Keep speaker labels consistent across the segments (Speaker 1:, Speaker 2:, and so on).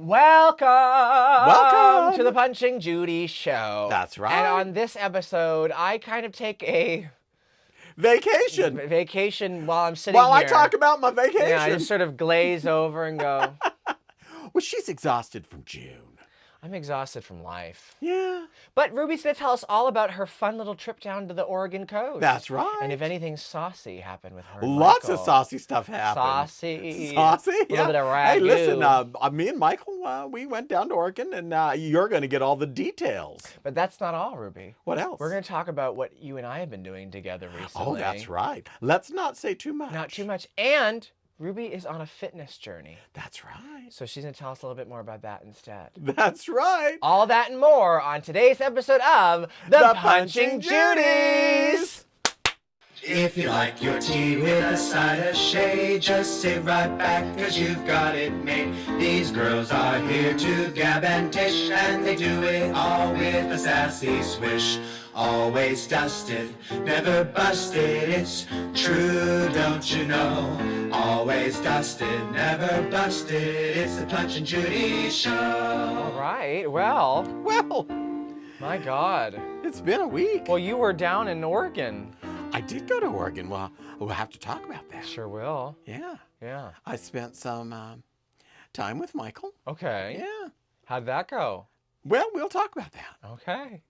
Speaker 1: Welcome to the
Speaker 2: Welcome!
Speaker 1: Punching Judys show.
Speaker 2: That's right.
Speaker 1: And on this episode, I kind of take a
Speaker 2: Vacation.
Speaker 1: vacation while I'm sitting
Speaker 2: While
Speaker 1: here.
Speaker 2: I talk about my vacation.
Speaker 1: Yeah, I just sort of glaze over and go,
Speaker 2: Well, she's exhausted from June.
Speaker 1: I'm exhausted from life.
Speaker 2: Yeah.
Speaker 1: But Ruby's going to tell us all about her fun little trip down to the Oregon coast.
Speaker 2: That's right.
Speaker 1: And if anything saucy happened with her and
Speaker 2: Lots
Speaker 1: Michael.
Speaker 2: of saucy stuff happened.
Speaker 1: Saucy.
Speaker 2: Saucy?
Speaker 1: A little bit of ragu.
Speaker 2: Hey, listen, me and Michael, we went down to Oregon, and you're going to get all the details.
Speaker 1: But that's not all, Ruby.
Speaker 2: What else?
Speaker 1: We're going to talk about what you and I have been doing together recently.
Speaker 2: Oh, that's right. Let's not say too much.
Speaker 1: Not too much. And Ruby is on a fitness journey.
Speaker 2: That's right.
Speaker 1: So she's going to tell us a little bit more about that instead.
Speaker 2: That's right.
Speaker 1: All that and more on today's episode of The Punching Judys.
Speaker 3: If you like your tea with a side of shade, just sit right back, cause you've got it made. These girls are here to gab and tish, and they do it all with a sassy swish. Always dusted, never busted, it's true, don't you know? Always dusted, never busted, it's the Punching Judys show.
Speaker 1: All right. Well, my God.
Speaker 2: It's been a week.
Speaker 1: Well, you were down in Oregon.
Speaker 2: I did go to Oregon. Well, we'll have to talk about that.
Speaker 1: Sure will.
Speaker 2: Yeah.
Speaker 1: Yeah.
Speaker 2: I spent some time with Michael.
Speaker 1: Okay.
Speaker 2: Yeah.
Speaker 1: How'd that go?
Speaker 2: Well, we'll talk about that
Speaker 1: Okay.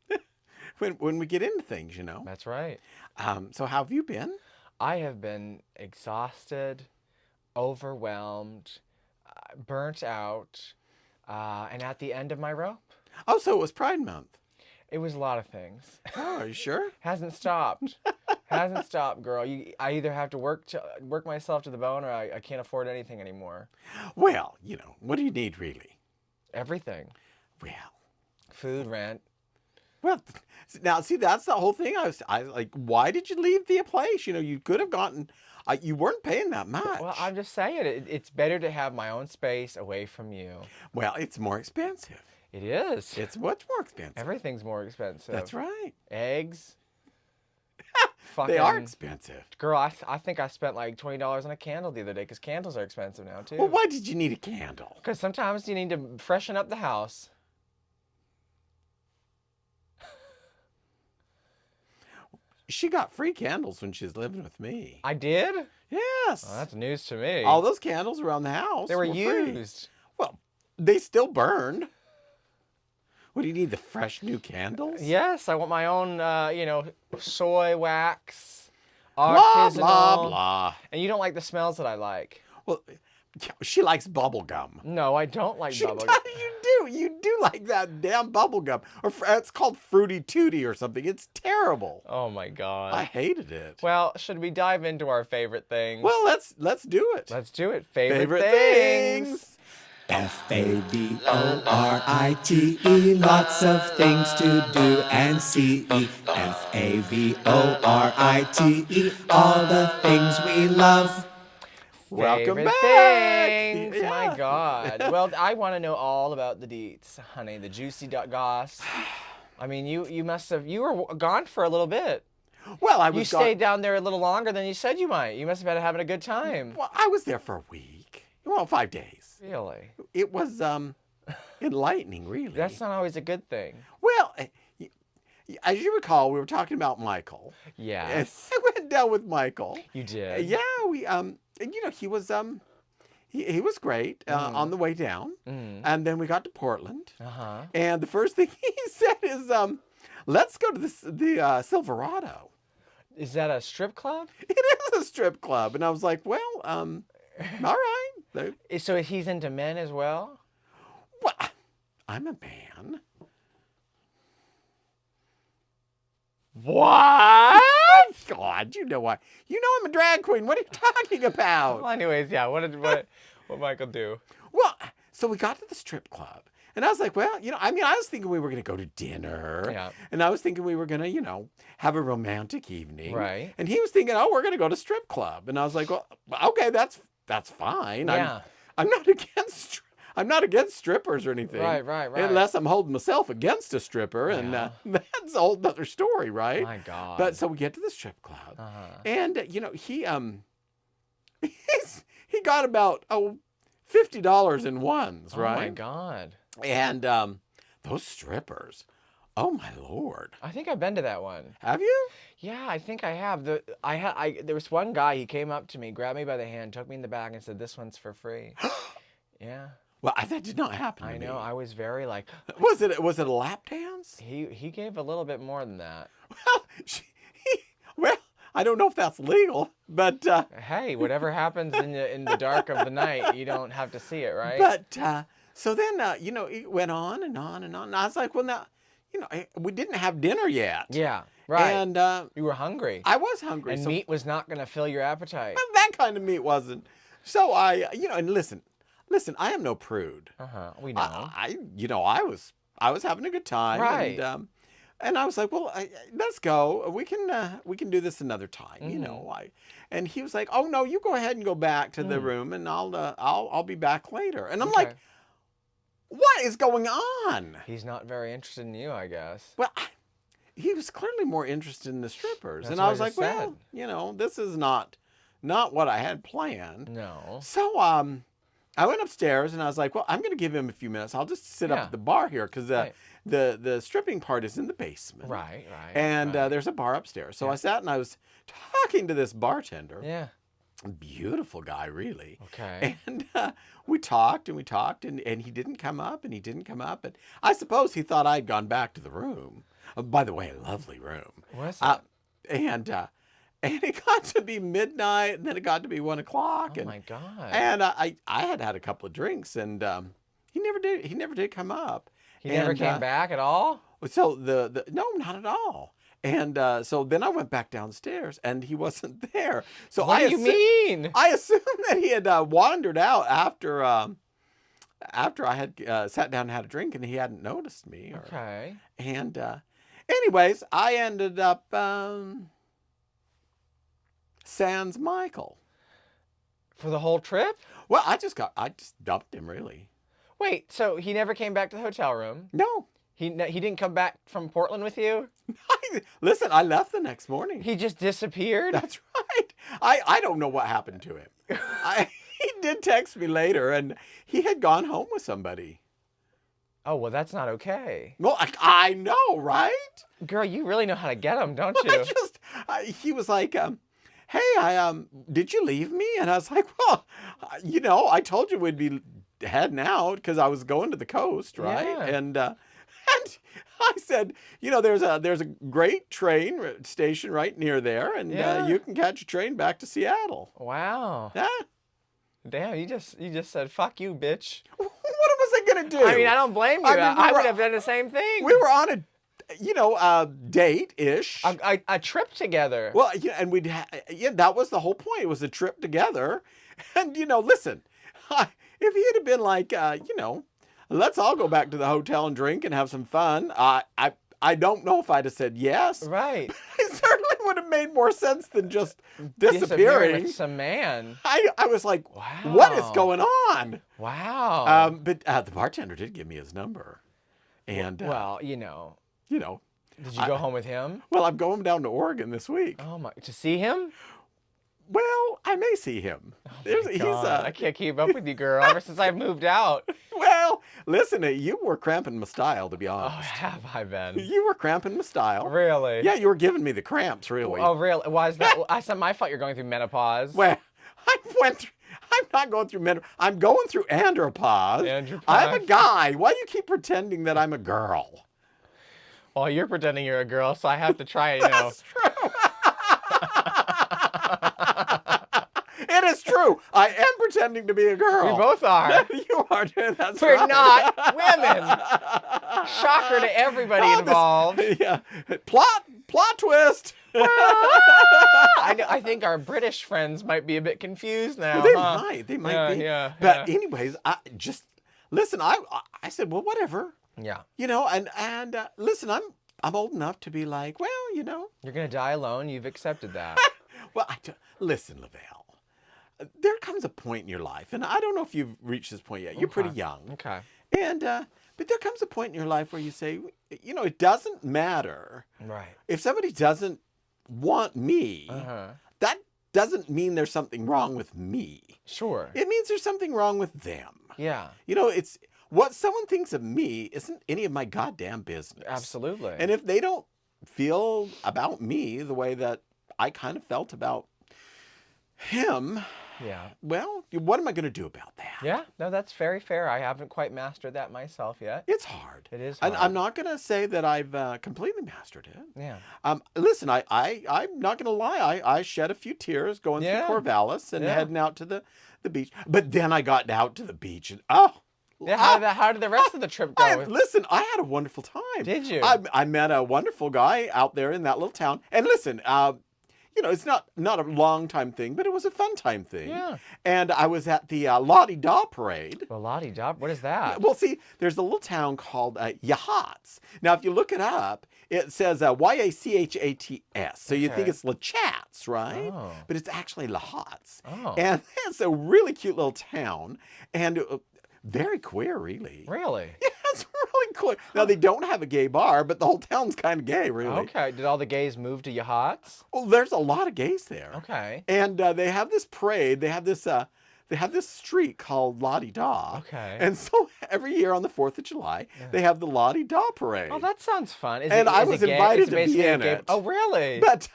Speaker 2: when we get into things, you know.
Speaker 1: That's right.
Speaker 2: So how have you been?
Speaker 1: I have been exhausted, overwhelmed, burnt out, and at the end of my rope.
Speaker 2: Oh, so it was Pride Month.
Speaker 1: It was a lot of things.
Speaker 2: Oh, are you sure?
Speaker 1: Hasn't stopped. Hasn't stopped, girl. I either have to work myself to the bone, or I can't afford anything anymore.
Speaker 2: Well, you know, what do you need really?
Speaker 1: Everything.
Speaker 2: Well,
Speaker 1: Food, rent.
Speaker 2: well, now see, that's the whole thing. I like, why did you leave the place? You know, you could have gotten, you weren't paying that much.
Speaker 1: Well, I'm just saying, it's better to have my own space away from you.
Speaker 2: Well, it's more expensive.
Speaker 1: It is.
Speaker 2: It's much more expensive.
Speaker 1: Everything's more expensive.
Speaker 2: That's right.
Speaker 1: Eggs.
Speaker 2: They are expensive.
Speaker 1: Girl, I think I spent like $20 on a candle the other day, because candles are expensive now, too.
Speaker 2: Well, why did you need a candle?
Speaker 1: Because sometimes you need to freshen up the house.
Speaker 2: She got free candles when she was living with me.
Speaker 1: I did?
Speaker 2: Yes.
Speaker 1: Oh, that's news to me.
Speaker 2: All those candles around the house
Speaker 1: They were
Speaker 2: free.
Speaker 1: used.
Speaker 2: Well, they still burned. What do you need, the fresh new candles?
Speaker 1: Yes, I want my own, soy wax,
Speaker 2: Blah,
Speaker 1: artisanal.
Speaker 2: blah, blah.
Speaker 1: And you don't like the smells that I like.
Speaker 2: Well, she likes bubble gum.
Speaker 1: No, I don't like
Speaker 2: She
Speaker 1: bubble
Speaker 2: does,
Speaker 1: gum.
Speaker 2: you do like that damn bubble gum. Or it's called Fruity Tooty or something. It's terrible.
Speaker 1: Oh my God.
Speaker 2: I hated it.
Speaker 1: Well, should we dive into our favorite things?
Speaker 2: Well, let's do it.
Speaker 1: Let's do it. Favorite
Speaker 2: things.
Speaker 3: Favorite, lots of things to do and see. Favorite, all the things we love.
Speaker 2: Welcome
Speaker 1: Favorite
Speaker 2: back.
Speaker 1: things.
Speaker 2: Yeah.
Speaker 1: My God. Well, I want to know all about the deets, honey. The juicy goss. I mean, you were gone for a little bit.
Speaker 2: Well, I
Speaker 1: You
Speaker 2: was
Speaker 1: stayed down there a little longer than you said you might. You must have been having a good time.
Speaker 2: Well, I was there for a week. Well, 5 days.
Speaker 1: Really?
Speaker 2: It was enlightening, really.
Speaker 1: That's not always a good thing.
Speaker 2: Well, as you recall, we were talking about Michael.
Speaker 1: Yes.
Speaker 2: I went down with Michael.
Speaker 1: You did.
Speaker 2: Yeah, we he was he was great on the way down, and then we got to Portland, and the first thing he said is, "Let's go to the Silverado."
Speaker 1: Is that a strip club?
Speaker 2: It is a strip club, and I was like, "Well, all right."
Speaker 1: So he's into men as well?
Speaker 2: Well, I'm a man. What? God, you know what? You know I'm a drag queen. What are you talking about?
Speaker 1: Well, anyways, yeah. What Michael do?
Speaker 2: Well, so we got to the strip club, and I was like, well, I was thinking we were going to go to dinner,
Speaker 1: Yeah.
Speaker 2: and I was thinking we were going to, have a romantic evening,
Speaker 1: Right.
Speaker 2: And he was thinking, oh, we're going to go to strip club, and I was like, well, okay, that's fine.
Speaker 1: Yeah.
Speaker 2: I'm not against strippers or anything.
Speaker 1: Right.
Speaker 2: Unless I'm holding myself against a stripper, and that's a whole other story, right?
Speaker 1: My God.
Speaker 2: But so we get to the strip club, and he got about $50 in ones,
Speaker 1: Oh
Speaker 2: right?
Speaker 1: my God.
Speaker 2: And those strippers, oh my Lord.
Speaker 1: I think I've been to that one.
Speaker 2: Have you?
Speaker 1: Yeah, I think I have. There was one guy, he came up to me, grabbed me by the hand, took me in the back and said, "This one's for free." Yeah.
Speaker 2: Well, that did not happen to
Speaker 1: I
Speaker 2: me.
Speaker 1: know. I was very like,
Speaker 2: Was it a lap dance?
Speaker 1: he gave a little bit more than that.
Speaker 2: Well, well, I don't know if that's legal, but
Speaker 1: Hey, whatever happens in the dark of the night, you don't have to see it, right?
Speaker 2: but so then it went on and on and on. And I was like, well, now, we didn't have dinner yet.
Speaker 1: Yeah, right.
Speaker 2: And
Speaker 1: You were hungry.
Speaker 2: I was hungry.
Speaker 1: And
Speaker 2: so
Speaker 1: meat was not going to fill your appetite.
Speaker 2: that kind of meat wasn't. So and listen, I am no prude.
Speaker 1: We know.
Speaker 2: I was having a good time.
Speaker 1: Right.
Speaker 2: And I was like, well, let's go. We can do this another time, And he was like, oh no, you go ahead and go back to the room, and I'll be back later. And I'm like, what is going on?
Speaker 1: He's not very interested in you, I guess.
Speaker 2: Well, he was clearly more interested in the strippers,
Speaker 1: That's
Speaker 2: and
Speaker 1: what
Speaker 2: I was
Speaker 1: I
Speaker 2: like,
Speaker 1: just
Speaker 2: well, this is not what I had planned.
Speaker 1: No.
Speaker 2: So I went upstairs and I was like, well, I'm going to give him a few minutes. I'll just sit up
Speaker 1: Yeah.
Speaker 2: at the bar here because
Speaker 1: Right.
Speaker 2: the stripping part is in the basement.
Speaker 1: Right.
Speaker 2: And
Speaker 1: right.
Speaker 2: there's a bar upstairs. So
Speaker 1: Yeah.
Speaker 2: I sat and I was talking to this bartender.
Speaker 1: Yeah.
Speaker 2: Beautiful guy, really.
Speaker 1: Okay.
Speaker 2: And we talked and he didn't come up and he didn't come up. And I suppose he thought I'd gone back to the room. By the way, a lovely room.
Speaker 1: What's that?
Speaker 2: And it got to be midnight, and then it got to be 1 o'clock.
Speaker 1: Oh
Speaker 2: and,
Speaker 1: my God.
Speaker 2: And I had a couple of drinks, and he never did come up.
Speaker 1: He never came back at all?
Speaker 2: So no, not at all. And so then I went back downstairs, and he wasn't there. So
Speaker 1: What do you mean?
Speaker 2: I assumed that he had wandered out after I had sat down and had a drink, and he hadn't noticed me.
Speaker 1: Okay.
Speaker 2: And anyways, I ended up sans Michael.
Speaker 1: For the whole trip?
Speaker 2: Well, I just dumped him, really.
Speaker 1: Wait, so he never came back to the hotel room?
Speaker 2: No.
Speaker 1: He didn't come back from Portland with you?
Speaker 2: Listen, I left the next morning.
Speaker 1: He just disappeared?
Speaker 2: That's right. I don't know what happened to him. He did text me later, and he had gone home with somebody.
Speaker 1: Oh, well, that's not okay.
Speaker 2: Well, I know, right?
Speaker 1: Girl, you really know how to get him, don't you?
Speaker 2: He was like, hey, did you leave me? And I was like, well, I told you we'd be heading out because I was going to the coast, right?
Speaker 1: Yeah.
Speaker 2: And I said, there's a great train station right near there, and you can catch a train back to Seattle.
Speaker 1: Wow.
Speaker 2: Yeah.
Speaker 1: Damn, you just said, fuck you, bitch.
Speaker 2: What was I going to do?
Speaker 1: I mean, I don't blame you. I would have done the same thing.
Speaker 2: We were on a date-ish.
Speaker 1: A trip together.
Speaker 2: Well, and that was the whole point. It was a trip together. And, listen, if he had been like, let's all go back to the hotel and drink and have some fun, I don't know if I'd have said yes.
Speaker 1: Right.
Speaker 2: It certainly would have made more sense than just disappearing.
Speaker 1: With some man.
Speaker 2: I was like,
Speaker 1: wow.
Speaker 2: What is going on?
Speaker 1: Wow.
Speaker 2: But the bartender did give me his number. And,
Speaker 1: well,
Speaker 2: Did
Speaker 1: you go home with him?
Speaker 2: Well, I'm going down to Oregon this week.
Speaker 1: Oh my! To see him?
Speaker 2: Well, I may see him.
Speaker 1: I can't keep up with you, girl. Ever since I moved out.
Speaker 2: Well, listen, you were cramping my style, to be honest.
Speaker 1: Oh, have I been?
Speaker 2: You were cramping my style.
Speaker 1: Really?
Speaker 2: Yeah, you were giving me the cramps, really.
Speaker 1: Oh, really? Why is that? It's not my fault you're going through menopause.
Speaker 2: Well, I'm not going through menopause. I'm going through andropause. I'm a guy. Why do you keep pretending that I'm a girl?
Speaker 1: Well, you're pretending you're a girl, so I have to try,
Speaker 2: That's true. It is true. I am pretending to be a girl.
Speaker 1: We both are.
Speaker 2: You are too. That's
Speaker 1: We're
Speaker 2: right.
Speaker 1: not women. Shocker to everybody involved.
Speaker 2: Yeah. Plot twist.
Speaker 1: I think our British friends might be a bit confused now.
Speaker 2: They might be.
Speaker 1: Yeah.
Speaker 2: But anyways, listen. I said, well, whatever.
Speaker 1: Yeah.
Speaker 2: And listen, I'm old enough to be like, well,
Speaker 1: You're gonna die alone. You've accepted that.
Speaker 2: Well, listen, Louvel. There comes a point in your life, and I don't know if you've reached this point yet. You're pretty young.
Speaker 1: Okay.
Speaker 2: And but there comes a point in your life where you say, it doesn't matter.
Speaker 1: Right.
Speaker 2: If somebody doesn't want me, doesn't mean there's something wrong with me.
Speaker 1: Sure.
Speaker 2: It means there's something wrong with them.
Speaker 1: Yeah.
Speaker 2: You know, it's what someone thinks of me isn't any of my goddamn business.
Speaker 1: Absolutely.
Speaker 2: And if they don't feel about me the way that I kind of felt about him,
Speaker 1: yeah.
Speaker 2: well, what am I going to do about that?
Speaker 1: Yeah. No, that's very fair. I haven't quite mastered that myself yet.
Speaker 2: It's hard.
Speaker 1: It is
Speaker 2: And
Speaker 1: hard.
Speaker 2: I'm not going to say that I've completely mastered it.
Speaker 1: Yeah.
Speaker 2: Listen, I'm not going to lie. I shed a few tears going through Corvallis and heading out to the beach. But then I got out to the beach and,
Speaker 1: yeah, how did the rest of the trip go?
Speaker 2: Listen, I had a wonderful time.
Speaker 1: Did you?
Speaker 2: I met a wonderful guy out there in that little town. And listen, you know, it's not a long time thing, but it was a fun time thing.
Speaker 1: Yeah.
Speaker 2: And I was at the Lottie Daw parade.
Speaker 1: The Lottie Daw? What is that?
Speaker 2: Well, see, there's a little town called Yachats. Now, if you look it up, it says Yachats. So you think it's La Chats, right?
Speaker 1: Oh.
Speaker 2: But it's actually Lahats.
Speaker 1: Oh.
Speaker 2: And it's a really cute little town. And very queer, really.
Speaker 1: Really?
Speaker 2: Yeah, it's really cool. Now, they don't have a gay bar, but the whole town's kind of gay, really.
Speaker 1: Okay. Did all the gays move to Yachats?
Speaker 2: Well, there's a lot of gays there.
Speaker 1: Okay.
Speaker 2: And they have this parade. They have this street called Lottie Daw.
Speaker 1: Okay.
Speaker 2: And so every year on the 4th of July, they have the Lottie Daw parade.
Speaker 1: Oh, that sounds fun.
Speaker 2: I was invited to be in it.
Speaker 1: Oh, really?
Speaker 2: But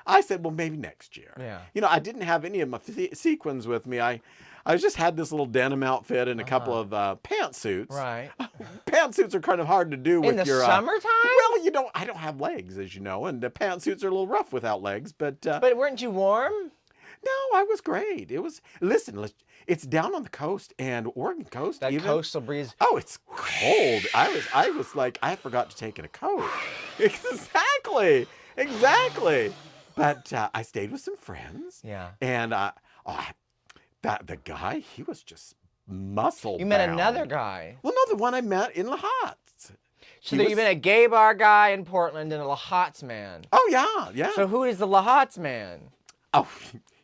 Speaker 2: I said, well, maybe next year.
Speaker 1: Yeah.
Speaker 2: You know, I didn't have any of my sequins with me. I just had this little denim outfit and a couple of pantsuits.
Speaker 1: Right.
Speaker 2: Pantsuits are kind of hard to do with
Speaker 1: in the
Speaker 2: your
Speaker 1: summertime.
Speaker 2: Well, I don't have legs, as you know, and the pantsuits are a little rough without legs. But
Speaker 1: weren't you warm?
Speaker 2: no, I was great. It was. Listen, it's down on the coast and Oregon coast.
Speaker 1: That
Speaker 2: even,
Speaker 1: coastal breeze.
Speaker 2: Oh, it's cold. I was like, I forgot to take in a coat. Exactly. But I stayed with some friends.
Speaker 1: Yeah.
Speaker 2: And the guy, he was just muscle.
Speaker 1: You met another guy.
Speaker 2: Well, no, the one I met in La Hats.
Speaker 1: So you've been a gay bar guy in Portland and a Lahats man.
Speaker 2: Oh yeah.
Speaker 1: So who is the Lahats man?
Speaker 2: Oh,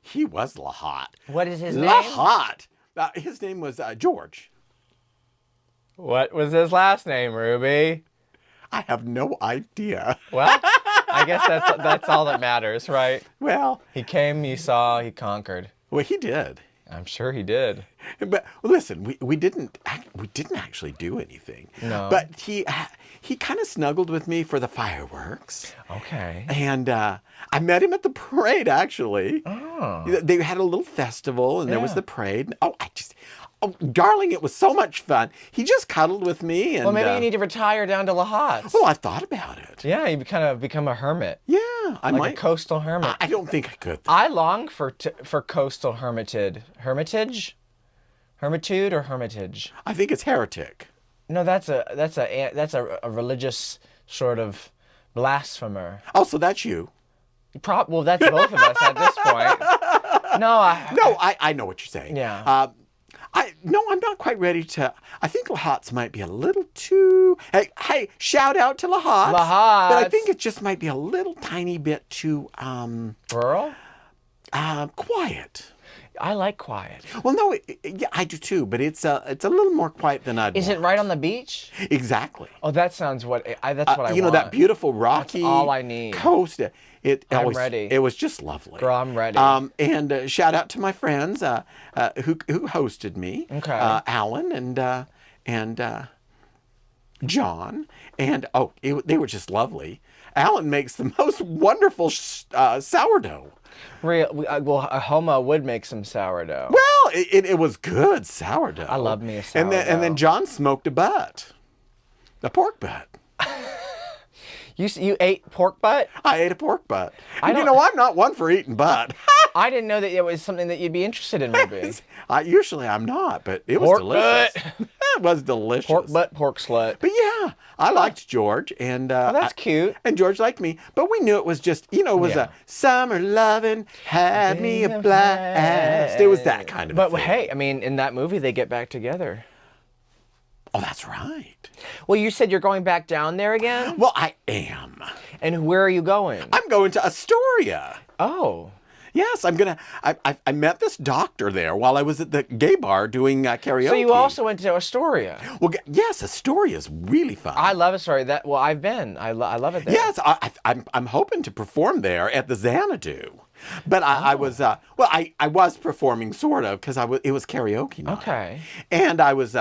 Speaker 2: he was Lahat.
Speaker 1: What is his name?
Speaker 2: Lahat. His name was George.
Speaker 1: What was his last name, Ruby?
Speaker 2: I have no idea.
Speaker 1: Well, I guess that's all that matters, right?
Speaker 2: Well,
Speaker 1: He came, he saw, he conquered.
Speaker 2: well, he did.
Speaker 1: I'm sure he did.
Speaker 2: But listen, we didn't actually do anything.
Speaker 1: No.
Speaker 2: But he kind of snuggled with me for the fireworks.
Speaker 1: Okay.
Speaker 2: And I met him at the parade, actually.
Speaker 1: Oh.
Speaker 2: They had a little festival, and there was
Speaker 1: Yeah.
Speaker 2: the parade. Oh, darling, it was so much fun. He just cuddled with me. And,
Speaker 1: Well, maybe you need to retire down to Lahats.
Speaker 2: Oh, I've thought about it.
Speaker 1: Yeah, you kind of become a hermit.
Speaker 2: Yeah, I
Speaker 1: Like
Speaker 2: might.
Speaker 1: a coastal hermit.
Speaker 2: I don't think I could.
Speaker 1: I long for coastal hermitage. Hermitude or hermitage?
Speaker 2: I think it's heretic.
Speaker 1: No, that's a religious sort of blasphemer.
Speaker 2: Oh, so that's you.
Speaker 1: Well, that's both of us at this point. No,
Speaker 2: I know what you're saying.
Speaker 1: Yeah.
Speaker 2: I'm not quite ready to. I think Lahats might be a little too. Hey, shout out to Lahats.
Speaker 1: Lahats.
Speaker 2: But I think it just might be a little tiny bit too
Speaker 1: rural.
Speaker 2: quiet.
Speaker 1: I like quiet.
Speaker 2: Well, no, yeah, I do too. But it's a little more quiet than I'd
Speaker 1: Is
Speaker 2: want.
Speaker 1: it right on the beach?
Speaker 2: Exactly.
Speaker 1: Oh, that sounds that's what I
Speaker 2: You know
Speaker 1: want.
Speaker 2: that beautiful rocky.
Speaker 1: That's all I need.
Speaker 2: Coast.
Speaker 1: I'm ready.
Speaker 2: It was just lovely.
Speaker 1: Girl, I'm ready.
Speaker 2: And shout out to my friends who hosted me.
Speaker 1: Okay.
Speaker 2: Alan and John, and they were just lovely. Alan makes the most wonderful sourdough.
Speaker 1: Well, a homo would make some sourdough.
Speaker 2: Well, it was good sourdough.
Speaker 1: I love me a sourdough.
Speaker 2: And then John smoked a pork butt.
Speaker 1: You ate pork butt?
Speaker 2: I ate a pork butt.
Speaker 1: don't-
Speaker 2: You know, I'm not one for eating butt.
Speaker 1: I didn't know that it was something that you'd be interested in, Ruby.
Speaker 2: Usually I'm not, but it was
Speaker 1: Pork
Speaker 2: delicious.
Speaker 1: butt.
Speaker 2: It was delicious.
Speaker 1: Pork butt, pork slut.
Speaker 2: But yeah, I liked George, and
Speaker 1: That's cute.
Speaker 2: And George liked me, but we knew it was just, it was
Speaker 1: Yeah.
Speaker 2: a summer loving, had me a blast. It was that kind of.
Speaker 1: But
Speaker 2: thing.
Speaker 1: hey, I mean, in that movie, they get back together.
Speaker 2: Oh, that's right.
Speaker 1: Well, you said you're going back down there again?
Speaker 2: Well, I am.
Speaker 1: And where are you going?
Speaker 2: I'm going to Astoria.
Speaker 1: Oh.
Speaker 2: Yes, I met this doctor there while I was at the gay bar doing karaoke.
Speaker 1: So you also went to Astoria.
Speaker 2: Well, yes, Astoria is really fun.
Speaker 1: I love Astoria. Well, I've been. I love it there.
Speaker 2: Yes, I'm hoping to perform there at the Xanadu. But I was I was performing sort of because it was karaoke night.
Speaker 1: Okay.
Speaker 2: And I was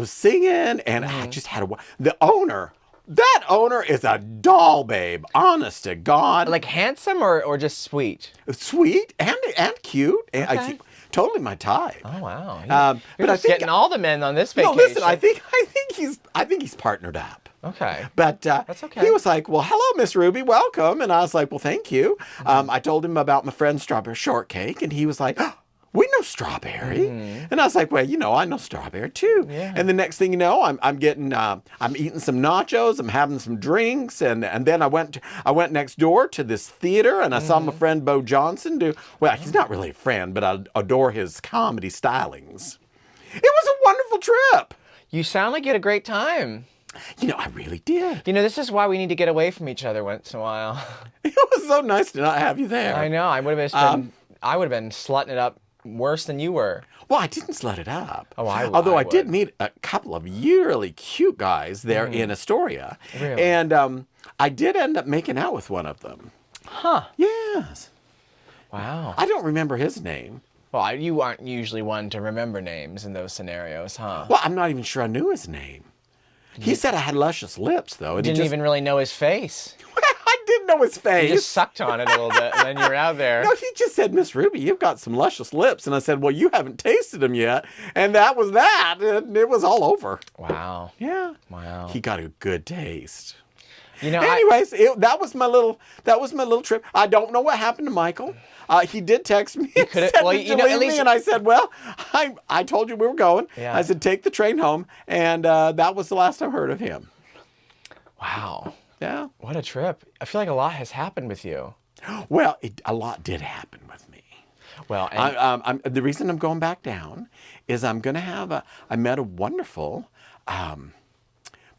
Speaker 2: singing and I just had the owner. That owner is a doll, babe. Honest to God.
Speaker 1: Like handsome or just sweet?
Speaker 2: Sweet and cute. And
Speaker 1: Okay.
Speaker 2: Totally my type.
Speaker 1: Oh wow.
Speaker 2: But
Speaker 1: You're just getting all the men on this vacation.
Speaker 2: No, listen. I think he's partnered up.
Speaker 1: Okay.
Speaker 2: But
Speaker 1: That's okay.
Speaker 2: He was like, "Well, hello, Miss Ruby, welcome." And I was like, "Well, thank you." I told him about my friend's strawberry shortcake, and he was like, "Oh, we know strawberry." And I was like, "Well, I know strawberry too."
Speaker 1: Yeah.
Speaker 2: And the next thing you know, I'm eating some nachos, I'm having some drinks, and then I went next door to this theater, and I saw my friend Bo Johnson do. Well, he's not really a friend, but I adore his comedy stylings. It was a wonderful trip.
Speaker 1: You sound like you had a great time.
Speaker 2: I really did.
Speaker 1: This is why we need to get away from each other once in a while.
Speaker 2: It was so nice to not have you there.
Speaker 1: I know. I would have been slutting it up worse than you were.
Speaker 2: Well, I didn't slut it up.
Speaker 1: Oh, I
Speaker 2: Although I
Speaker 1: would.
Speaker 2: did meet a couple of really cute guys there in Astoria.
Speaker 1: Really?
Speaker 2: And I did end up making out with one of them.
Speaker 1: Huh.
Speaker 2: Yes.
Speaker 1: Wow.
Speaker 2: I don't remember his name.
Speaker 1: Well, you aren't usually one to remember names in those scenarios, huh?
Speaker 2: Well, I'm not even sure I knew his name. He said I had luscious lips, though. And
Speaker 1: Didn't even really know his face.
Speaker 2: I didn't know his face.
Speaker 1: You just sucked on it a little bit, and then you were out there.
Speaker 2: No, he just said, "Miss Ruby, you've got some luscious lips." And I said, "Well, you haven't tasted them yet." And that was that. And it was all over.
Speaker 1: Wow.
Speaker 2: Yeah.
Speaker 1: Wow.
Speaker 2: He got a good taste.
Speaker 1: Anyways,
Speaker 2: that was my little trip. I don't know what happened to Michael. He did text me. He
Speaker 1: could've-
Speaker 2: said,
Speaker 1: well,
Speaker 2: "Did you leave me?" And I said, "Well, I told you we were going."
Speaker 1: Yeah.
Speaker 2: I said, "Take the train home," and that was the last I heard of him.
Speaker 1: wow.
Speaker 2: Yeah.
Speaker 1: What a trip. I feel like a lot has happened with you.
Speaker 2: Well, a lot did happen with me.
Speaker 1: Well, and
Speaker 2: The reason I'm going back down is I'm going to have I met a wonderful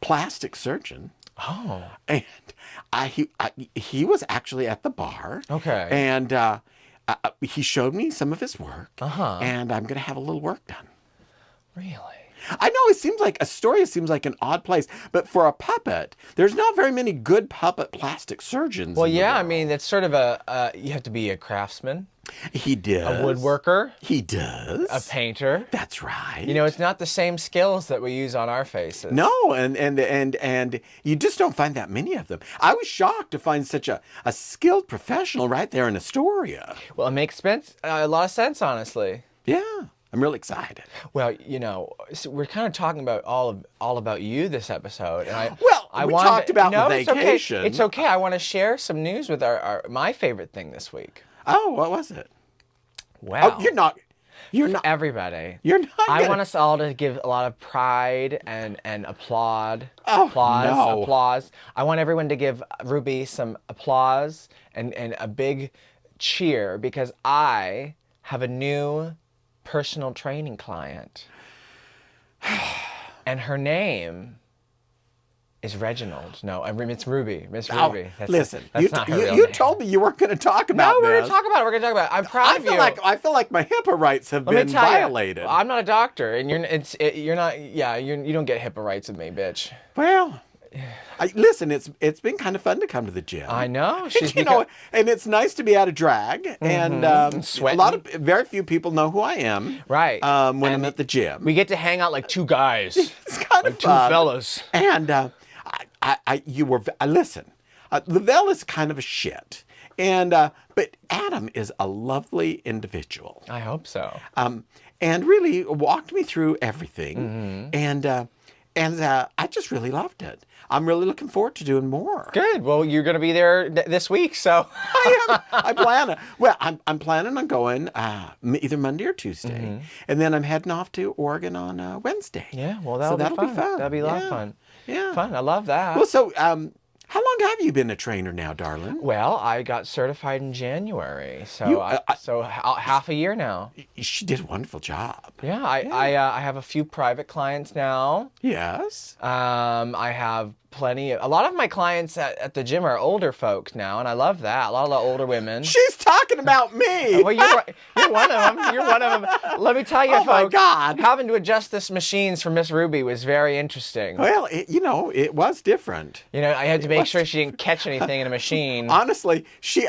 Speaker 2: plastic surgeon.
Speaker 1: oh,
Speaker 2: And he was actually at the bar.
Speaker 1: Okay.
Speaker 2: And he showed me some of his work.
Speaker 1: Uh-huh.
Speaker 2: And I'm going to have a little work done.
Speaker 1: really?
Speaker 2: I know Astoria seems like an odd place, but for a puppet, there's not very many good puppet plastic surgeons.
Speaker 1: Well,
Speaker 2: in the
Speaker 1: yeah. I
Speaker 2: world.
Speaker 1: mean, it's sort of you have to be a craftsman,
Speaker 2: He does.
Speaker 1: a woodworker,
Speaker 2: He does.
Speaker 1: a painter.
Speaker 2: That's right.
Speaker 1: It's not the same skills that we use on our faces.
Speaker 2: No, and you just don't find that many of them. I was shocked to find such a skilled professional right there in Astoria.
Speaker 1: Well, it makes a lot of sense, honestly.
Speaker 2: Yeah, I'm really excited.
Speaker 1: Well, so we're kind of talking about all about you this episode, and
Speaker 2: We talked about the
Speaker 1: It's okay.
Speaker 2: vacation.
Speaker 1: It's okay. I want to share some news with my favorite thing this week.
Speaker 2: Oh, what was it?
Speaker 1: Wow.
Speaker 2: Oh, you're not.
Speaker 1: Everybody.
Speaker 2: You're not.
Speaker 1: I want us all to give a lot of pride and applaud.
Speaker 2: Oh,
Speaker 1: applause.
Speaker 2: no.
Speaker 1: I want everyone to give Ruby some applause and a big cheer because I have a new personal training client. And her name is Reginald. No, it's Ruby. Miss Ruby.
Speaker 2: Listen,
Speaker 1: that's not her real
Speaker 2: you
Speaker 1: name.
Speaker 2: told me you weren't going to talk about
Speaker 1: No, we're
Speaker 2: this.
Speaker 1: going to talk about it. We're going to talk about it. I'm proud of you.
Speaker 2: I feel like my HIPAA rights have
Speaker 1: Let me
Speaker 2: been
Speaker 1: tell
Speaker 2: violated.
Speaker 1: you, I'm not a doctor, and you're not. Yeah, you don't get HIPAA rights with me, bitch.
Speaker 2: Well, listen, it's been kind of fun to come to the gym.
Speaker 1: I know.
Speaker 2: And it's nice to be out of drag, and
Speaker 1: sweating.
Speaker 2: very few people know who I am.
Speaker 1: Right.
Speaker 2: When I'm at the gym,
Speaker 1: We get to hang out like two guys,
Speaker 2: it's kind
Speaker 1: like
Speaker 2: of
Speaker 1: two
Speaker 2: fun.
Speaker 1: fellas.
Speaker 2: And listen, Louvel is kind of a shit, but Adam is a lovely individual.
Speaker 1: I hope so.
Speaker 2: And really walked me through everything, and I just really loved it. I'm really looking forward to doing more.
Speaker 1: Good. Well, you're going to be there this week, so.
Speaker 2: I plan. Well, I'm planning on going either Monday or Tuesday, and then I'm heading off to Oregon on Wednesday.
Speaker 1: Yeah. Well, that'll be fun. That'll be a lot of fun.
Speaker 2: Yeah.
Speaker 1: Fun. I love that.
Speaker 2: Well, so How long have you been a trainer now, darling?
Speaker 1: Well, I got certified in January, so half a year now.
Speaker 2: She did a wonderful job.
Speaker 1: Yeah, I have a few private clients now.
Speaker 2: Yes.
Speaker 1: I have a lot of my clients at the gym are older folks now, and I love that. A lot of the older women.
Speaker 2: She's talking about me.
Speaker 1: Well, you're one of them. You're one of them. Let me tell you, folks.
Speaker 2: Oh my God!
Speaker 1: Having to adjust this machines for Miss Ruby was very interesting.
Speaker 2: Well, it was different.
Speaker 1: You know, I had to make sure she didn't catch anything in a machine.
Speaker 2: Honestly, she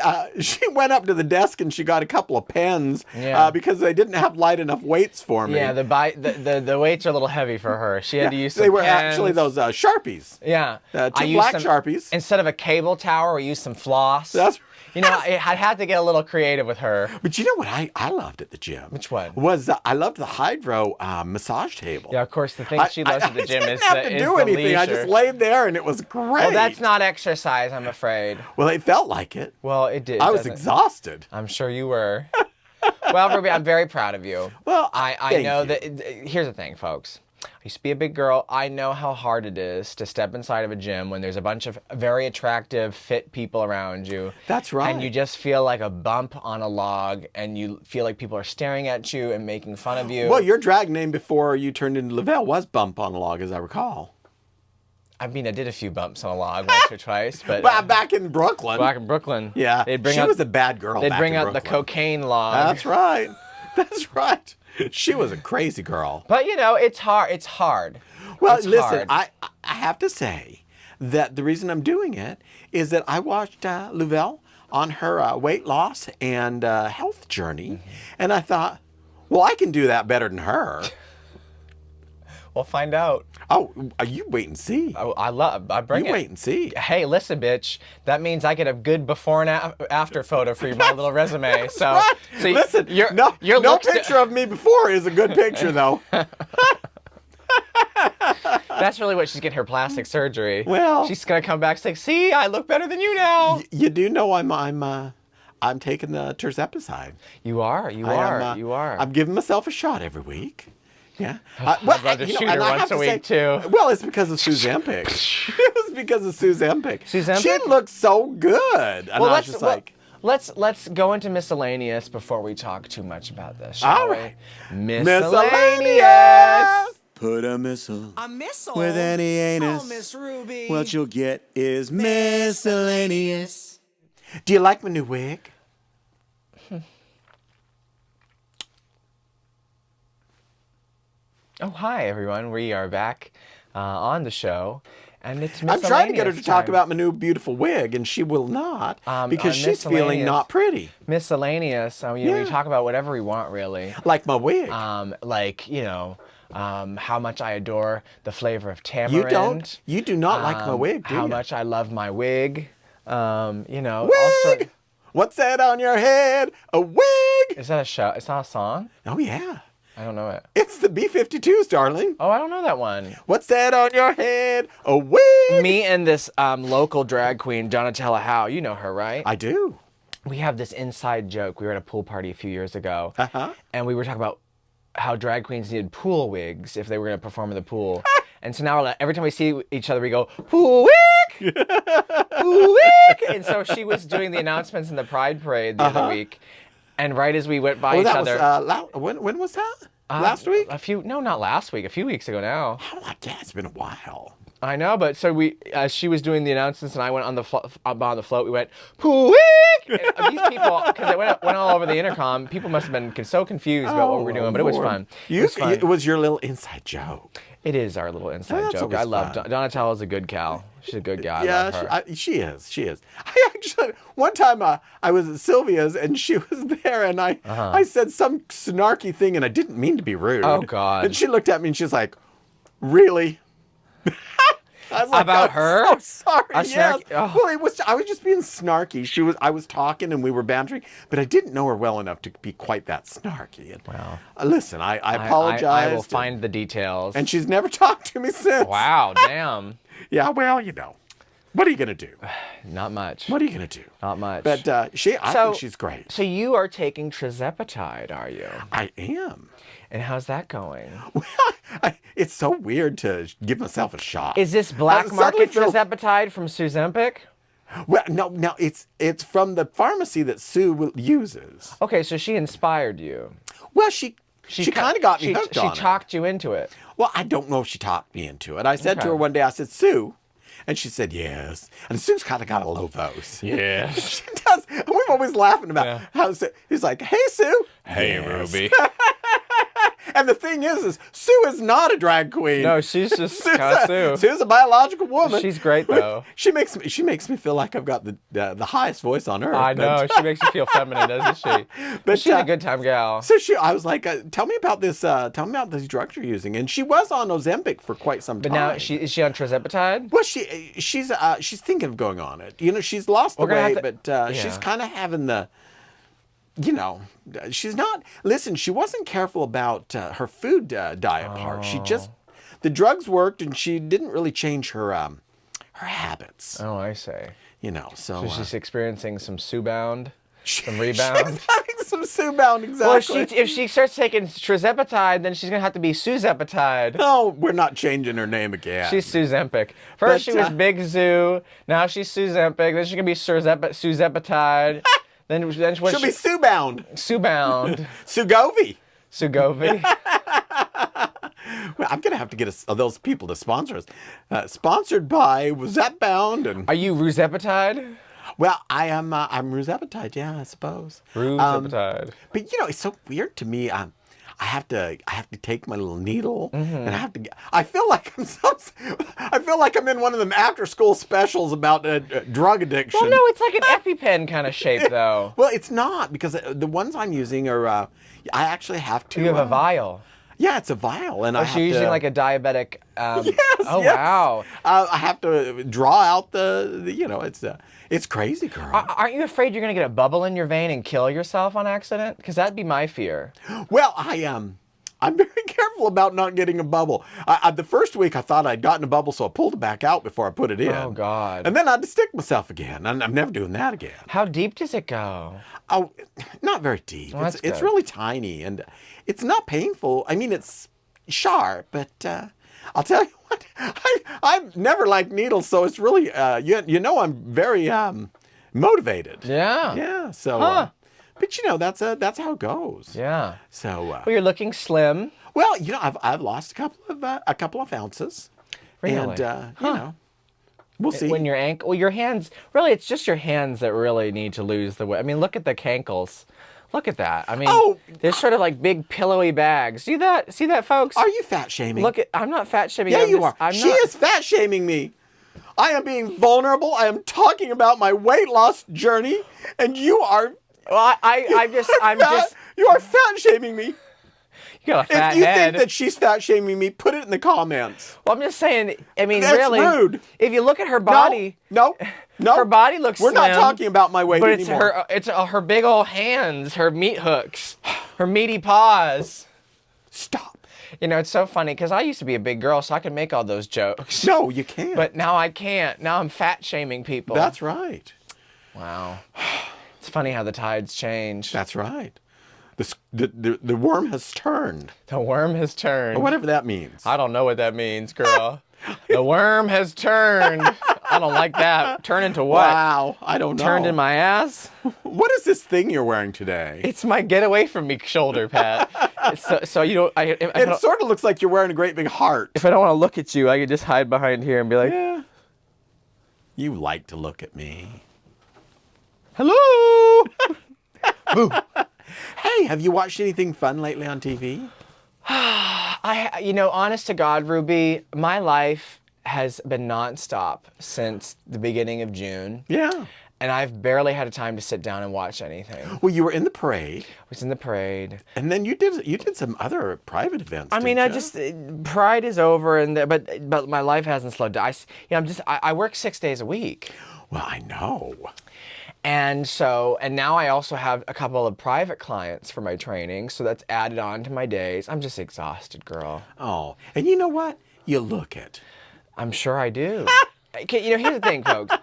Speaker 2: went up to the desk and she got a couple of pens because they didn't have light enough weights for me.
Speaker 1: Yeah, the weights are a little heavy for her. She had to use some
Speaker 2: They were
Speaker 1: pens.
Speaker 2: actually those Sharpies.
Speaker 1: Yeah.
Speaker 2: Two black Sharpies.
Speaker 1: Instead of a cable tower, we used some floss.
Speaker 2: That's
Speaker 1: You know, I had to get a little creative with her.
Speaker 2: But you know what I loved at the gym?
Speaker 1: Which one?
Speaker 2: Was I loved the hydro massage table.
Speaker 1: Yeah, of course. The thing she loves at the gym is
Speaker 2: I didn't have to do anything.
Speaker 1: leisure.
Speaker 2: I just laid there and it was great.
Speaker 1: Well, that's not exercise, I'm afraid.
Speaker 2: Well, it felt like it.
Speaker 1: Well, it did.
Speaker 2: I was exhausted.
Speaker 1: I'm sure you were. Well, Ruby, I'm very proud of you.
Speaker 2: Well,
Speaker 1: I know that. Here's the thing, folks. I used to be a big girl. I know how hard it is to step inside of a gym when there's a bunch of very attractive, fit people around you.
Speaker 2: That's right.
Speaker 1: And you just feel like a bump on a log, and you feel like people are staring at you and making fun of you.
Speaker 2: Well, your drag name before you turned into Louvel was Bump on a Log, as I recall.
Speaker 1: I mean, I did a few bumps on a log once or twice, but
Speaker 2: back in Brooklyn.
Speaker 1: Back in Brooklyn,
Speaker 2: yeah, she was a bad girl.
Speaker 1: They'd
Speaker 2: back
Speaker 1: bring
Speaker 2: in
Speaker 1: out the
Speaker 2: Brooklyn.
Speaker 1: cocaine log.
Speaker 2: That's right. That's right. She was a crazy girl.
Speaker 1: But you know, it's hard. It's hard.
Speaker 2: Well,
Speaker 1: it's
Speaker 2: listen,
Speaker 1: hard.
Speaker 2: I have to say that the reason I'm doing it is that I watched Louvel on her weight loss and health journey, and I thought, well, I can do that better than her.
Speaker 1: We'll find out.
Speaker 2: Oh, you wait and see.
Speaker 1: Oh, I bring it.
Speaker 2: You wait and see.
Speaker 1: Hey, listen, bitch. That means I get a good before and after photo for my little resume. So,
Speaker 2: right.
Speaker 1: so
Speaker 2: listen, no picture of me before is a good picture, though.
Speaker 1: That's really what she's getting her plastic surgery.
Speaker 2: Well,
Speaker 1: she's gonna come back saying, "See, I look better than you now."
Speaker 2: You do know I'm taking the terzepatide.
Speaker 1: You are. You are.
Speaker 2: I'm giving myself a shot every week. Yeah.
Speaker 1: I'd rather shoot her once a week, too.
Speaker 2: Well, it's because of Suzempic. It was because of Suzempic.
Speaker 1: Suzempic?
Speaker 2: She looks so good. And I was just like...
Speaker 1: Let's go into miscellaneous before we talk too much about this, shall
Speaker 2: all right.
Speaker 1: we? Miscellaneous!
Speaker 3: Put a missile
Speaker 4: with
Speaker 3: any anus.
Speaker 4: Oh, Miss Ruby.
Speaker 3: What you'll get is miscellaneous.
Speaker 2: Do you like my new wig?
Speaker 1: Oh, hi, everyone. We are back on the show, and it's miscellaneous.
Speaker 2: I'm trying to get her to talk
Speaker 1: time.
Speaker 2: about my new beautiful wig, and she will not because she's feeling
Speaker 1: miscellaneous-
Speaker 2: not pretty.
Speaker 1: Miscellaneous. We talk about whatever we want, really.
Speaker 2: Like my wig.
Speaker 1: How much I adore the flavor of tamarind.
Speaker 2: You do not like my wig, do
Speaker 1: How
Speaker 2: you?
Speaker 1: much I love my wig.
Speaker 2: Wig!
Speaker 1: All sort.
Speaker 2: What's that on your head? A wig!
Speaker 1: Is that a show? It's not a song?
Speaker 2: Oh, yeah.
Speaker 1: I don't know it.
Speaker 2: It's the B-52s, darling.
Speaker 1: Oh, I don't know that one.
Speaker 2: What's that on your head? A wig!
Speaker 1: Me and this local drag queen, Donatella Howe, you know her, right?
Speaker 2: I do.
Speaker 1: We have this inside joke. We were at a pool party a few years ago,
Speaker 2: Uh-huh.
Speaker 1: and we were talking about how drag queens needed pool wigs if they were going to perform in the pool. And so now we're like, every time we see each other, we go, pool wig! Pool wig! And so she was doing the announcements in the Pride Parade the other week. And right as we went by each other.
Speaker 2: When was that? Last week?
Speaker 1: Not last week. A few weeks ago now.
Speaker 2: Oh, my God, it's been a while.
Speaker 1: I know, but so she was doing the announcements, and I went on the float. We went, pool wig! And these people, because it went all over the intercom, people must have been so confused about what we were doing, but it was fun.
Speaker 2: It was your little inside joke.
Speaker 1: It is our little inside joke.
Speaker 2: always
Speaker 1: I love
Speaker 2: fun.
Speaker 1: Donatella's a good gal. She's a good gal.
Speaker 2: Yeah,
Speaker 1: I love her.
Speaker 2: she is. She is. I actually, one time I was at Sylvia's and she was there and I said some snarky thing and I didn't mean to be rude.
Speaker 1: Oh, God.
Speaker 2: And she looked at me and she's like, really? I was like,
Speaker 1: About
Speaker 2: I'm
Speaker 1: her?
Speaker 2: so sorry.
Speaker 1: A
Speaker 2: Yes.
Speaker 1: snarky- oh.
Speaker 2: Well, I was just being snarky. I was talking and we were bantering, but I didn't know her well enough to be quite that snarky. And,
Speaker 1: Wow.
Speaker 2: Listen, I apologize.
Speaker 1: I will find the details.
Speaker 2: And she's never talked to me since.
Speaker 1: Wow, damn.
Speaker 2: Yeah, well, you know. What are you gonna do?
Speaker 1: Not much.
Speaker 2: What are you gonna do?
Speaker 1: Not much.
Speaker 2: But I think she's great.
Speaker 1: So you are taking Suzempicide, are you?
Speaker 2: I am.
Speaker 1: And how's that going?
Speaker 2: Well, it's so weird to give myself a shot.
Speaker 1: Is this black
Speaker 2: I suddenly
Speaker 1: market
Speaker 2: feel-
Speaker 1: Suzempicide from Suzempic?
Speaker 2: Well, no, it's from the pharmacy that Sue uses.
Speaker 1: Okay, so she inspired you.
Speaker 2: Well, she kind of got me hooked on it.
Speaker 1: She talked you into it.
Speaker 2: Well, I don't know if she talked me into it. I said to her
Speaker 1: Okay.
Speaker 2: one day, I said, Sue. And she said, yes. And Sue's kind of got a Louvels.
Speaker 1: Yes.
Speaker 2: She does. And we've always laughing about how he's like, hey, Sue.
Speaker 1: Hey,
Speaker 2: Yes.
Speaker 1: Ruby.
Speaker 2: And the thing is Sue is not a drag queen.
Speaker 1: No, she's just kind of Sue.
Speaker 2: Sue's a biological woman.
Speaker 1: She's great, though.
Speaker 2: She makes me feel like I've got the highest voice on earth.
Speaker 1: I know. She makes you feel feminine, doesn't she? But she's a good time gal.
Speaker 2: So I was like, tell me about this. Tell me about these drugs you're using. And she was on Ozempic for quite some time.
Speaker 1: But now, is she on Trizepatide?
Speaker 2: Well, she's thinking of going on it. You know, she's lost the
Speaker 1: We're gonna
Speaker 2: weight,
Speaker 1: have
Speaker 2: but she's kind of having the. You know, she's not. Listen, she wasn't careful about her food diet part. She just the drugs worked, and she didn't really change her habits.
Speaker 1: Oh, I see.
Speaker 2: You know,
Speaker 1: So she's experiencing some Sue-bound, some
Speaker 2: She's
Speaker 1: rebound.
Speaker 2: having some Sue-bound, exactly.
Speaker 1: Well, if she starts taking Trizepatide, then she's going to have to be Suzepatide.
Speaker 2: No, we're not changing her name again.
Speaker 1: She's Suzempic. First she was
Speaker 2: But,
Speaker 1: Big Zoo, now she's Suzempic, then she's going to be Suzepatide, then
Speaker 2: She'll be Sue-bound.
Speaker 1: Sue-bound.
Speaker 2: Sugovy.
Speaker 1: Sugovi.
Speaker 2: Well, I'm gonna have to get those people to sponsor us. Sponsored by Zapbound and.
Speaker 1: Are you Ruzepatide?
Speaker 2: Well, I am. I'm Ruzepatide, yeah, I suppose.
Speaker 1: Ruzepatide.
Speaker 2: But you know, it's so weird to me. I have to take my little needle, and I have to. I feel like I feel like I'm in one of them after-school specials about drug addiction.
Speaker 1: Well, no, it's like an EpiPen kind of shape, though.
Speaker 2: Well, it's not because the ones I'm using are. I actually have to.
Speaker 1: You have a vial.
Speaker 2: Yeah, it's a vial, and I
Speaker 1: Oh,
Speaker 2: have
Speaker 1: so you're using
Speaker 2: to,
Speaker 1: like a diabetic.
Speaker 2: Yes.
Speaker 1: Oh,
Speaker 2: yes.
Speaker 1: wow.
Speaker 2: I have to draw out the you know, it's crazy, girl.
Speaker 1: Aren't you afraid you're going to get a bubble in your vein and kill yourself on accident? Because that'd be my fear.
Speaker 2: Well, I'm very careful about not getting a bubble. The first week I thought I'd gotten a bubble, so I pulled it back out before I put it in.
Speaker 1: Oh, God.
Speaker 2: And then I had to stick myself again. I'm never doing that again.
Speaker 1: How deep does it go?
Speaker 2: Oh, not very deep.
Speaker 1: Well, that's
Speaker 2: it's
Speaker 1: good.
Speaker 2: really tiny, and it's not painful. I mean, it's sharp, but I'll tell you what, I've never liked needles, so it's really, you know, I'm very motivated.
Speaker 1: Yeah.
Speaker 2: Yeah. So,
Speaker 1: Huh.
Speaker 2: but you know, that's how it goes.
Speaker 1: Yeah.
Speaker 2: So,
Speaker 1: Well, you're looking slim.
Speaker 2: well, you know, I've lost a couple of ounces,
Speaker 1: Really?
Speaker 2: and you know, we'll see.
Speaker 1: When your your hands, really, it's just your hands that really need to lose the weight. I mean, look at the cankles. Look at that. I mean,
Speaker 2: Oh.
Speaker 1: they're sort of like big pillowy bags. See that? See that, folks?
Speaker 2: Are you fat shaming?
Speaker 1: Look at. I'm not fat shaming.
Speaker 2: Yeah,
Speaker 1: I'm
Speaker 2: you
Speaker 1: just-
Speaker 2: are.
Speaker 1: I'm
Speaker 2: She
Speaker 1: not.
Speaker 2: is fat shaming me. I am being vulnerable. I am talking about my weight loss journey, and you are.
Speaker 1: Well, I'm just.
Speaker 2: You are fat shaming me.
Speaker 1: You got a fat
Speaker 2: If you
Speaker 1: head.
Speaker 2: think that she's fat shaming me, put it in the comments.
Speaker 1: Well, I'm just saying. I mean,
Speaker 2: That's
Speaker 1: really.
Speaker 2: rude.
Speaker 1: If you look at her body.
Speaker 2: No.
Speaker 1: Her body looks
Speaker 2: We're not
Speaker 1: slim,
Speaker 2: talking about my weight
Speaker 1: But it's
Speaker 2: anymore.
Speaker 1: her big old hands, her meat hooks, her meaty paws.
Speaker 2: Stop.
Speaker 1: You know, it's so funny because I used to be a big girl, so I could make all those jokes.
Speaker 2: No, you can't.
Speaker 1: But now I can't. Now I'm fat shaming people.
Speaker 2: That's right.
Speaker 1: Wow. It's funny how the tides change.
Speaker 2: That's right. The worm has turned.
Speaker 1: The worm has turned.
Speaker 2: Or whatever that means.
Speaker 1: I don't know what that means, girl. The worm has turned. I don't like that. Turn into what?
Speaker 2: Wow. I don't know.
Speaker 1: Turned in my ass?
Speaker 2: What is this thing you're wearing today?
Speaker 1: It's my get away from me shoulder pad. So you don't.
Speaker 2: It sort of looks like you're wearing a great big heart.
Speaker 1: If I don't want to look at you, I can just hide behind here and be like,
Speaker 2: Yeah. You like to look at me.
Speaker 1: "Hello."
Speaker 2: Boo. Hey, have you watched anything fun lately on TV?
Speaker 1: Honest to God, Ruby, my life has been nonstop since the beginning of June.
Speaker 2: Yeah.
Speaker 1: And I've barely had a time to sit down and watch anything.
Speaker 2: Well, you were in the parade,
Speaker 1: I was in the parade.
Speaker 2: and then you did some other private events.
Speaker 1: I mean, Pride is over, but my life hasn't slowed down. I work 6 days a week.
Speaker 2: Well, I know.
Speaker 1: And now I also have a couple of private clients for my training, so that's added on to my days. I'm just exhausted, girl.
Speaker 2: Oh, and you know what? You look it.
Speaker 1: I'm sure I do. Okay, here's the thing, folks.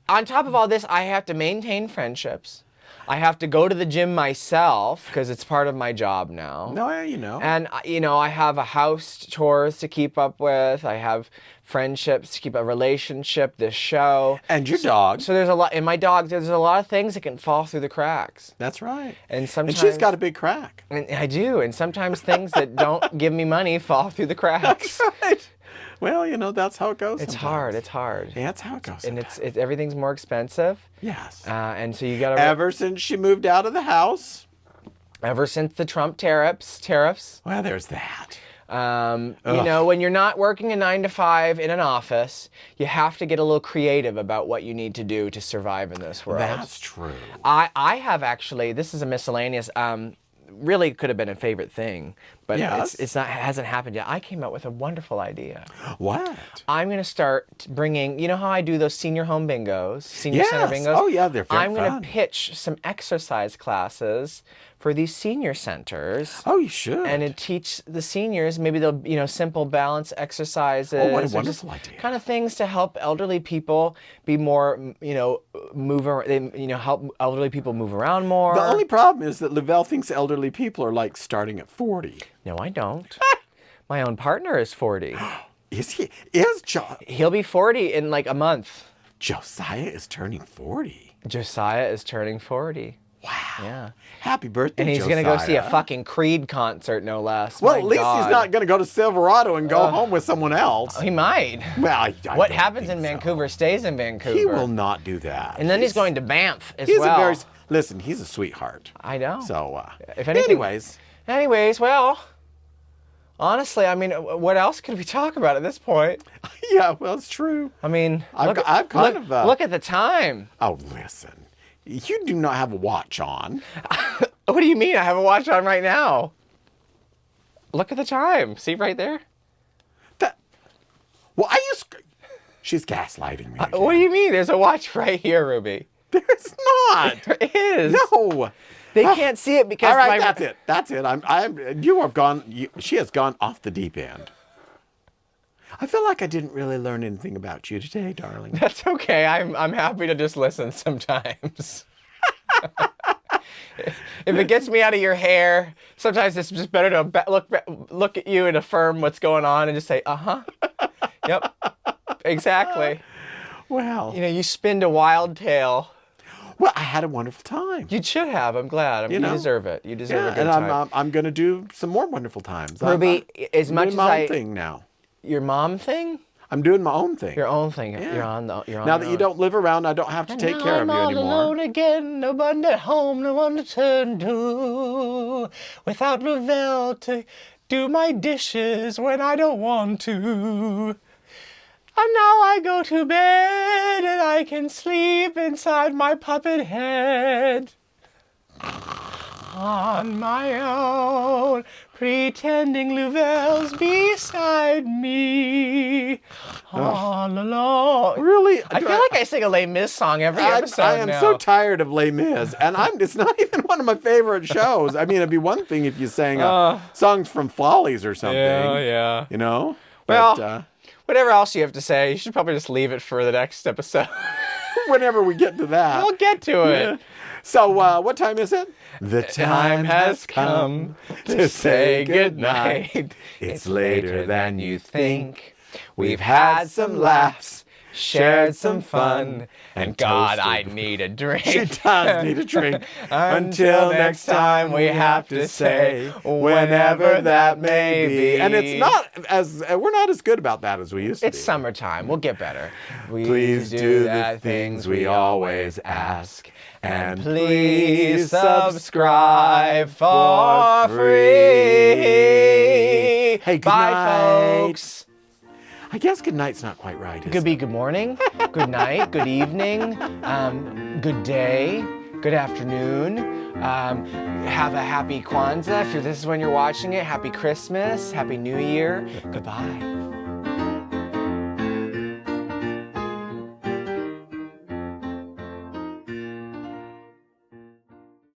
Speaker 1: On top of all this, I have to maintain friendships. I have to go to the gym myself because it's part of my job now.
Speaker 2: No,
Speaker 1: And, I have a house chores to keep up with. I have friendships to keep a relationship, this show.
Speaker 2: And your dog.
Speaker 1: So there's a lot, and my dog, there's a lot of things that can fall through the cracks.
Speaker 2: That's right.
Speaker 1: And sometimes.
Speaker 2: And she's got a big crack.
Speaker 1: And I do. And sometimes things that don't give me money fall through the cracks.
Speaker 2: That's right. Well, that's how it goes.
Speaker 1: It's
Speaker 2: sometimes.
Speaker 1: hard. It's hard.
Speaker 2: Yeah, that's how it goes.
Speaker 1: And it's everything's more expensive.
Speaker 2: Yes.
Speaker 1: And so you got to.
Speaker 2: Ever since she moved out of the house.
Speaker 1: Ever since the Trump tariffs.
Speaker 2: Well, there's that.
Speaker 1: When you're not working a 9 to 5 in an office, you have to get a little creative about what you need to do to survive in this world.
Speaker 2: That's true.
Speaker 1: I have actually, this is a miscellaneous, really could have been a favorite thing, but
Speaker 2: Yes.
Speaker 1: it hasn't happened yet. I came up with a wonderful idea.
Speaker 2: What?
Speaker 1: I'm going to start bringing, you know how I do those senior home bingos, senior center
Speaker 2: Yes.
Speaker 1: bingos?
Speaker 2: Oh, yeah, they're very
Speaker 1: I'm going
Speaker 2: fun.
Speaker 1: to pitch some exercise classes for these senior centers.
Speaker 2: Oh, you should.
Speaker 1: And to teach the seniors, maybe they'll, simple balance exercises.
Speaker 2: Oh, what a
Speaker 1: or just
Speaker 2: wonderful idea.
Speaker 1: Kind of things to help elderly people be more, help elderly people move around more.
Speaker 2: The only problem is that Louvel thinks elderly people are like starting at 40.
Speaker 1: No, I don't. My own partner is 40.
Speaker 2: Is he?
Speaker 1: He'll be 40 in like a month.
Speaker 2: Josiah is turning 40.
Speaker 1: Josiah is turning 40.
Speaker 2: Wow.
Speaker 1: Yeah.
Speaker 2: Happy birthday,
Speaker 1: And he's
Speaker 2: Josiah.
Speaker 1: going to go see a fucking Creed concert, no less.
Speaker 2: Well,
Speaker 1: My
Speaker 2: at least
Speaker 1: God.
Speaker 2: he's not going to go to Silverado and go home with someone else.
Speaker 1: He might.
Speaker 2: Well, I
Speaker 1: What
Speaker 2: don't
Speaker 1: happens
Speaker 2: think
Speaker 1: in
Speaker 2: so.
Speaker 1: Vancouver stays in Vancouver.
Speaker 2: He will not do that.
Speaker 1: And then he's going to Banff as
Speaker 2: He's
Speaker 1: well.
Speaker 2: listen, he's a sweetheart.
Speaker 1: I know.
Speaker 2: So,
Speaker 1: If anything-
Speaker 2: anyways,
Speaker 1: well, honestly, I mean, what else could we talk about at this point?
Speaker 2: yeah, well, it's true.
Speaker 1: I mean,
Speaker 2: I've kind of,
Speaker 1: look at the time.
Speaker 2: Oh, listen. You do not have a watch on.
Speaker 1: What do you mean? I have a watch on right now. Look at the time. See right there?
Speaker 2: She's gaslighting me.
Speaker 1: What do you mean? There's a watch right here, Ruby.
Speaker 2: There's not.
Speaker 1: There is.
Speaker 2: No.
Speaker 1: They can't see it because
Speaker 2: All right, that's it. That's it. You have gone. She has gone off the deep end. I feel like I didn't really learn anything about you today, darling.
Speaker 1: That's okay. I'm happy to just listen sometimes. If it gets me out of your hair, sometimes it's just better to look at you and affirm what's going on and just say, uh-huh. Yep. Exactly.
Speaker 2: Well.
Speaker 1: You spinned a wild tale.
Speaker 2: Well, I had a wonderful time.
Speaker 1: You should have. I'm glad. You deserve it. You deserve a good
Speaker 2: and
Speaker 1: time.
Speaker 2: I'm going to do some more wonderful times.
Speaker 1: Ruby, as
Speaker 2: I'm
Speaker 1: much
Speaker 2: doing
Speaker 1: as
Speaker 2: my own thing now.
Speaker 1: Your mom thing?
Speaker 2: I'm doing my own thing.
Speaker 1: Your own thing.
Speaker 2: Yeah.
Speaker 1: You're on
Speaker 2: now
Speaker 1: your
Speaker 2: that you
Speaker 1: own.
Speaker 2: don't live around, I don't have to take care of you
Speaker 1: I'm all
Speaker 2: anymore.
Speaker 1: alone again, no one at home, no one to turn to. Without Louvel to do my dishes when I don't want to. And now I go to bed and I can sleep inside my puppet head. On my own, pretending Louvel's beside me. All alone.
Speaker 2: Really?
Speaker 1: I feel like I sing a Les Mis song every episode
Speaker 2: I am
Speaker 1: now.
Speaker 2: so tired of Les Mis, and it's not even one of my favorite shows. I mean, it'd be one thing if you sang songs from Follies or something.
Speaker 1: Yeah.
Speaker 2: You know?
Speaker 1: Well,
Speaker 2: But,
Speaker 1: whatever else you have to say, you should probably just leave it for the next episode.
Speaker 2: whenever we get to that.
Speaker 1: We'll get to it.
Speaker 2: So, what time is it? The
Speaker 1: Time has come to say goodnight.
Speaker 2: It's later than you think.
Speaker 1: We've had some laughs, shared some fun, and God,
Speaker 2: toasted.
Speaker 1: I need a drink.
Speaker 2: She does need a drink.
Speaker 1: Until next time, we have to say, whenever that may be.
Speaker 2: And it's not we're not as good about that as we used to be.
Speaker 1: It's summertime. We'll get better.
Speaker 2: Please do the things we always ask.
Speaker 1: And please subscribe for free.
Speaker 2: Hey, good
Speaker 1: Bye,
Speaker 2: night.
Speaker 1: folks.
Speaker 2: I guess good night's not quite right, is
Speaker 1: Could be good morning, good night, good evening, good day, good afternoon. Have a happy Kwanzaa if this is when you're watching it. Happy Christmas, Happy New Year. Goodbye.